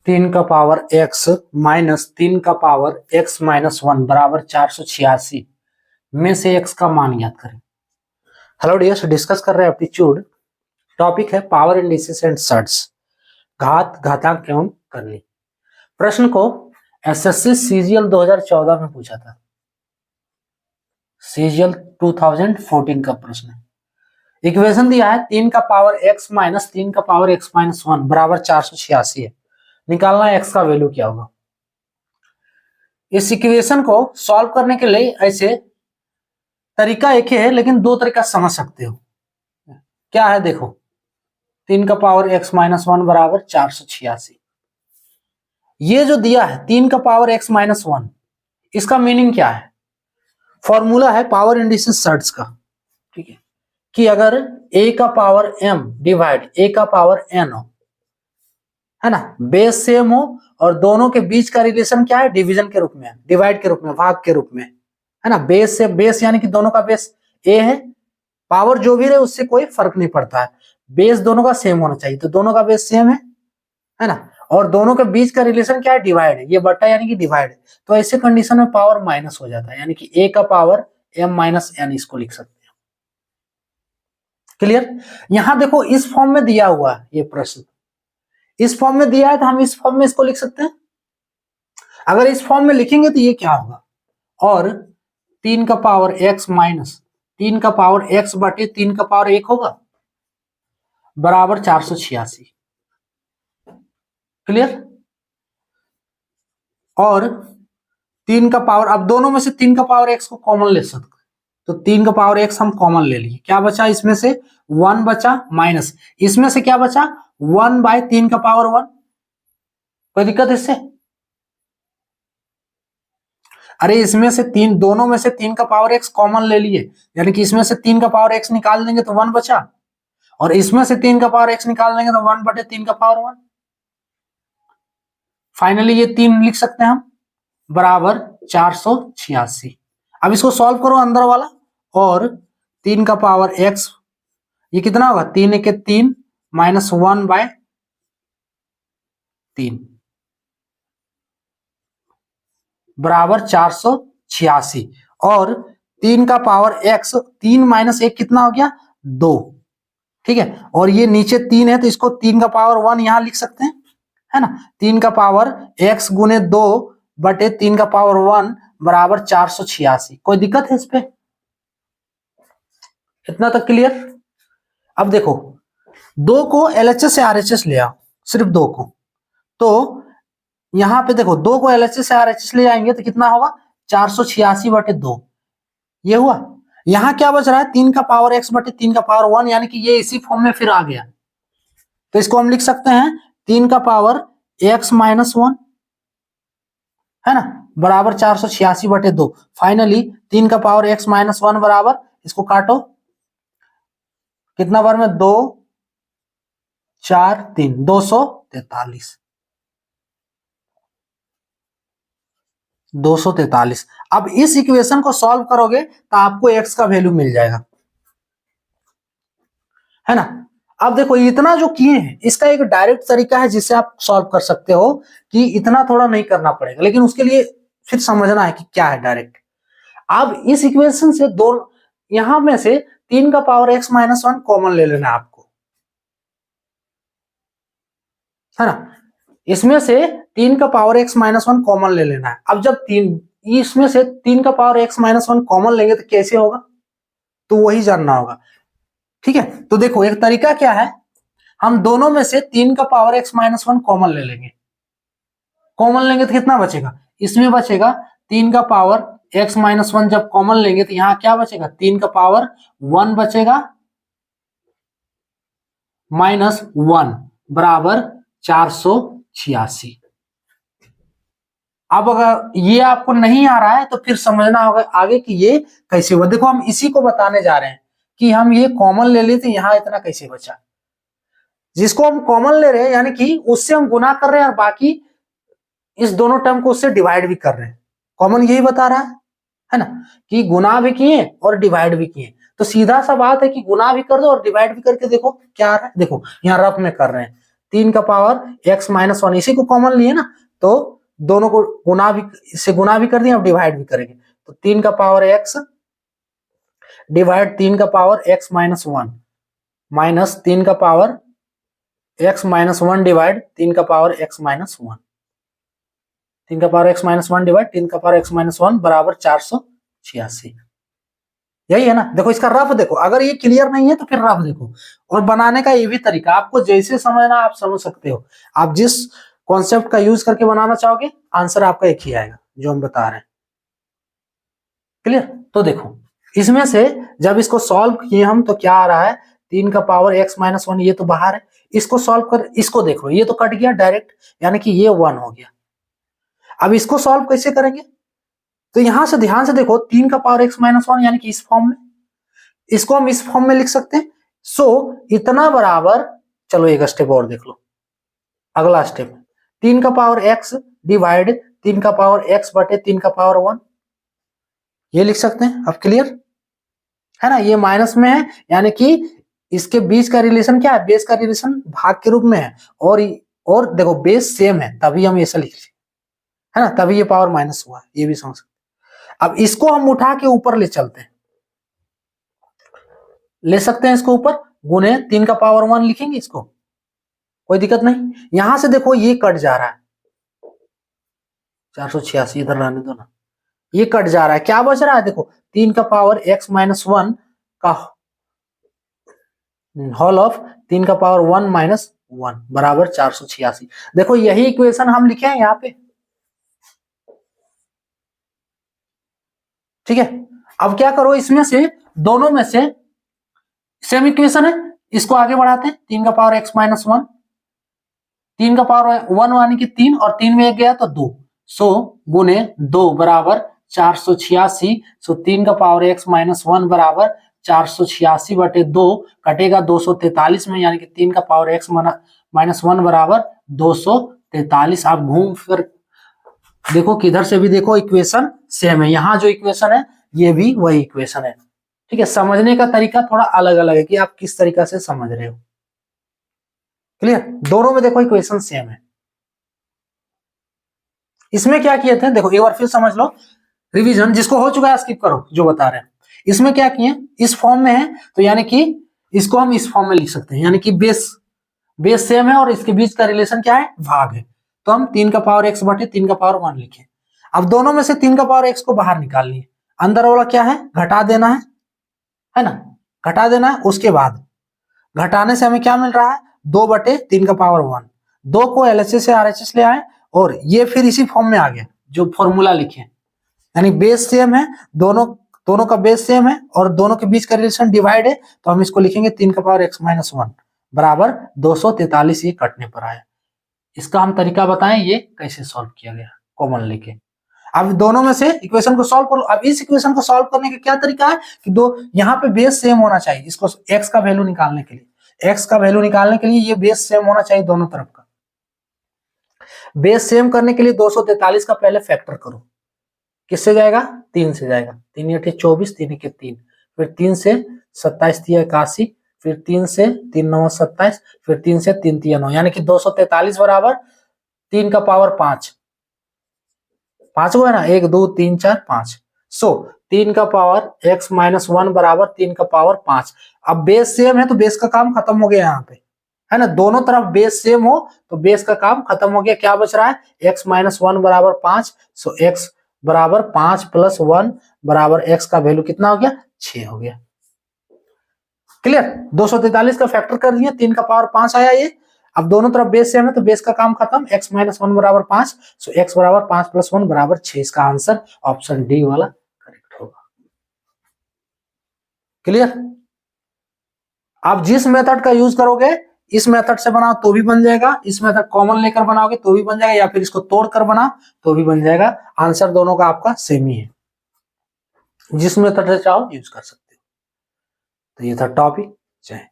3 का power x minus 3 का power x minus 1 बराबर 486 में से x का मान ज्ञात करें। हेलो डियर्स, डिस्कस कर रहे हैं एप्टीट्यूड। टॉपिक है पावर इंडिसेस एंड सर्ट्स, घात, घातांक एवं करनी। प्रश्न को एसएससी सीजीएल 2014 में पूछा था। सीजीएल 2014 का प्रश्न है। इक्वेशन दिया है 3 का पावर x माइनस 3 का पावर x माइनस 1 बराबर 486 है। निकालना है x का वैल्यू क्या होगा। इस इक्वेशन को सॉल्व करने के लिए ऐसे तरीका एक ही है, लेकिन दो तरीका समझ सकते हो। क्या है देखो, 3 का पावर x माइनस 1 बराबर 486। ये जो दिया है 3 का पावर x माइनस 1, इसका मीनिंग क्या है? फॉर्मूला है पावर इंडिसेस सर्ट्स का, ठीक है, कि अगर a का पावर m डिवाइड a का पावर n हो, है ना, बेस सेम हो और दोनों के बीच का रिलेशन क्या है? डिवीजन के रूप में, डिवाइड के रूप में, भाग के रूप में, है ना। बेस से बेस यानी कि दोनों का बेस a है, पावर जो भी रहे उससे कोई फर्क नहीं पड़ता है, बेस दोनों का सेम होना चाहिए। तो दोनों का बेस सेम है ना, और दोनों के बीच का रिलेशन क्या है? डिवाइड है, ये बटा यानी कि डिवाइड है। तो ऐसे कंडीशन में पावर माइनस हो जाता है, यानी कि a का पावर m माइनस n इसको लिख सकते हैं। क्लियर? यहां देखो इस फॉर्म में दिया हुआ है, ये प्रश्न इस फॉर्म में दिया है, तो हम इस फॉर्म में इसको लिख सकते हैं। अगर इस फॉर्म में लिखेंगे तो ये क्या होगा? और 3 का पावर x माइनस 3 का पावर x बटे 3 का पावर 1 होगा बराबर 486। क्लियर? और 3 का पावर, अब दोनों में से 3 का पावर x को कॉमन ले सकते हैं, तो 3 का पावर x हम कॉमन ले लिए। क्या बचा इसमें से? 1 बचा, माइनस इसमें से क्या बचा? 1 बाय 3 का पावर 1। कोई दिक्कत इससे? अरे इसमें से तीन, दोनों में से 3 का पावर x कॉमन ले लिए, यानी कि इसमें से 3 का पावर x निकाल देंगे तो 1 बचा, और इसमें से 3 का पावर x निकाल देंगे तो 1 बटे 3 का पावर 1। फाइनली ये 3 लिख सकते हैं हम, बराबर 486। अब इसको सॉल्व करो अंदर वाला, और 3 का पावर x ये कितना होगा? 3 के 3 माइनस 1 बाय 3 बराबर 486। और 3 का पावर x, 3 माइनस 1 कितना हो गया? 2, ठीक है। और ये नीचे 3 है तो इसको 3 का पावर 1 यहां लिख सकते हैं, है ना। 3 का पावर x गुने 2 बटे 3 का पावर 1 बराबर 486। कोई दिक्कत है इस पे? इतना तक क्लियर? अब देखो 2 को LHS से RHS ले आओ, सिर्फ 2 को, तो यहां पे देखो 2 को LHS से RHS ले आएंगे तो कितना होगा? 486 बटे 2, ये हुआ। यहां क्या बच रहा है? 3 का पावर x बटे 3 का पावर 1, यानी कि ये इसी फॉर्म में फिर आ गया, तो इसको हम लिख सकते हैं 3 का पावर x माइनस 1, है ना, बराबर 486 बटे 2। फाइनली 3 का पावर x माइनस 1 बराबर, इसको काटो कितना बार में? 2 4 3, 243। 243। अब इस इक्वेशन को सॉल्व करोगे तो आपको x का वैल्यू मिल जाएगा, है ना। अब देखो इतना जो किए हैं, इसका एक डायरेक्ट तरीका है जिससे आप सॉल्व कर सकते हो, कि इतना थोड़ा नहीं करना पड़ेगा, लेकिन उसके लिए फिर समझना है कि क्या है डायरेक्ट। अब इस इक्वेशन से दो, यहां में से 3 का पावर x माइनस 1 कॉमन ले लेना है आपको, है ना। इसमें से 3 का पावर x माइनस 1 कॉमन ले लेना है। अब जब इसमें से 3 का पावर x माइनस 1 कॉमन लेंगे तो कैसे होगा, तो वही जानना होगा, ठीक है। तो देखो एक तरीका क्या है, हम दोनों में से 3 का पावर x माइनस 1 कॉमन ले लेंगे। कॉमन लेंगे तो कितना बचेगा? इसमें बचेगा 3 का पावर x माइनस 1, जब कॉमन लेंगे तो यहां क्या बचेगा? 3 का पावर 1 बचेगा माइनस 1 बराबर 486। अब अगर ये आपको नहीं आ रहा है तो फिर समझना होगा आगे कि ये कैसे हुआ। देखो हम इसी को बताने जा रहे हैं कि हम ये कॉमन ले लिए थे, यहां इतना कैसे बचा। जिसको हम कॉमन ले रहे हैं यानी कि उससे हम गुना कर रहे हैं और बाकी इस दोनों टर्म को उससे डिवाइड भी कर रहे हैं। कॉमन यही बता रहा है ना, कि गुना भी किए और डिवाइड भी किए। तो सीधा सा बात है कि गुना भी कर दो और डिवाइड भी करके देखो क्या आ रहा है। देखो यहाँ रफ में कर रहे हैं, 3 का पावर x-1, इसी को कॉमन लिए ना, तो दोनों को गुना भी, इससे गुना भी कर दिए, अब डिवाइड भी करेंगे, तो 3 का पावर x डिवाइड 3 का पावर x-1 माइनस 3 का पावर x-1 डिवाइड 3 का पावर x-1, 3 का पावर x-1 डिवाइड 3 का पावर x-1 बराबर 486। यही है ना। देखो इसका रफ देखो, अगर ये क्लियर नहीं है तो फिर रफ देखो, और बनाने का ये भी तरीका, आपको जैसे समझना आप समझ सकते हो, आप जिस कॉन्सेप्ट का यूज करके बनाना चाहोगे आंसर आपका एक ही आएगा जो हम बता रहे हैं। क्लियर। तो देखो इसमें से जब इसको सॉल्व किए हम तो क्या आ रहा है, 3 का पावर x-1, ये तो बाहर है, इसको सॉल्व कर, इसको देख लो, ये तो कट गया डायरेक्ट, यानी कि ये 1 हो गया। अब इसको सॉल्व कैसे करेंगे, तो यहां से ध्यान से देखो, 3 का पावर x-1 यानी कि इस फॉर्म में, इसको हम इस फॉर्म में लिख सकते हैं। सो इतना बराबर, चलो एक स्टेप और देख लो, अगला स्टेप 3 का पावर x डिवाइड 3 का पावर x बटे 3 का पावर 1, ये लिख सकते हैं। अब क्लियर है ना, ये माइनस में है, यानी कि इसके बीच का रिलेशन क्या है, बेस का रिलेशन भाग के रूप में है, और देखो बेस सेम है तभी हम ऐसा लिख रहे है ना, तभी ये पावर माइनस हुआ, ये भी समझ सकते। अब इसको हम उठा के ऊपर ले चलते हैं, ले सकते हैं इसको ऊपर, गुने 3 का पावर 1 लिखेंगे, इसको कोई दिक्कत नहीं। यहां से देखो ये कट जा रहा है, 486 इधर रहने दो ना, ये कट जा रहा है, क्या बच रहा है, देखो 3 का पावर x-1 का होल ऑफ 3 का पावर 1-1 बराबर 486। देखो यही इक्वेशन हम लिखे हैं यहाँ पे, ठीक है। अब क्या करो, इसमें से दोनों में से सेम इक्वेशन है, इसको आगे बढ़ाते हैं, 3 का पावर x-1, 3 का पावर 1 यानी कि 3, और 3 में 1 गया तो 2, सो गुने 2 बराबर 486। सो 3 का पावर x-1 बराबर 486 बटे 2, कटेगा 243 में, यानी कि 3 का पावर x-1 बराबर 243। आप घूम फिर देखो, किधर से भी देखो इक्वेशन सेम है, यहाँ जो इक्वेशन है ये भी वही इक्वेशन है, ठीक है। समझने का तरीका थोड़ा अलग अलग है कि आप किस तरीका से समझ रहे हो। क्लियर, दोनों में देखो इक्वेशन सेम है। इसमें क्या किए थे, देखो एक बार फिर समझ लो, रिवीजन, जिसको हो चुका है स्किप करो, जो बता रहे हैं। इसमें क्या किए, इस फॉर्म में है तो यानी कि इसको हम इस फॉर्म में लिख सकते हैं, यानी कि बेस सेम है और इसके बीच का रिलेशन क्या है, भाग है, तो हम 3 का पावर x बटे 3 का पावर 1 लिखे। अब दोनों में से 3 का पावर x को बाहर निकाल लिए, अंदर वाला क्या है, घटा देना है ना, घटा देना है। उसके बाद घटाने से हमें क्या मिल रहा है, 2 बटे 3 का पावर 1, 2 को LHS से RHS ले आए, और ये फिर इसी फॉर्म में आ गया जो फॉर्मूला लिखे, यानी बेस सेम है, दोनों का बेस सेम है और दोनों के बीच का रिलेशन डिवाइड है, तो हम इसको लिखेंगे 3 का पावर x-1 बराबर 243। ये कटने पर आया। इसका हम तरीका बताएं ये कैसे सॉल्व किया गया, कॉमन लेके। अब दोनों में से इक्वेशन को सॉल्व करो। अब इस इक्वेशन को सॉल्व करने का क्या तरीका है कि दो यहाँ पे बेस सेम होना चाहिए, इसको x का वैल्यू निकालने के लिए, x का वैल्यू निकालने के लिए ये बेस सेम होना चाहिए दोनों तरफ का। बेस सेम करने के लिए 243 का पहले फैक्टर करो, किससे जाएगा, 3 से जाएगा, 3 × 24, 3 × 3, फिर 3 से 27 × 81, फिर 3 से 3 × 9 = 27, फिर 3 से 3 × 3 = 9, यानी कि 243 बराबर 3 का पावर 5, 5 को है ना, 1 2 3 4 5। सो 3 का पावर x-1 बराबर 3 का पावर 5। अब बेस सेम है तो बेस का काम खत्म हो गया यहाँ पे, है ना, दोनों तरफ बेस सेम हो तो बेस का काम खत्म हो गया। क्या बच रहा है, x-1 बराबर 5, सो x बराबर 5 + 1 बराबर x का वैल्यू कितना हो गया, 6 हो गया। क्लियर, 243 का फैक्टर कर दिया, 3 का पावर 5 आया ये। अब दोनों तरफ बेस सेम है तो बेस का काम खत्म, x-1 बराबर 5, सो x बराबर 5 + 1 बराबर 6। इसका आंसर ऑप्शन डी वाला करेक्ट होगा। क्लियर, आप जिस मेथड का यूज करोगे, इस मेथड से बनाओ तो भी बन जाएगा, इस मेथड कॉमन लेकर बनाओगे तो भी बन जाएगा, या फिर इसको तोड़कर बनाओ तो भी बन जाएगा। आंसर दोनों का आपका सेम ही है, जिस मेथड से चाहो यूज कर सकते हो। तो ये था टॉपिक। जय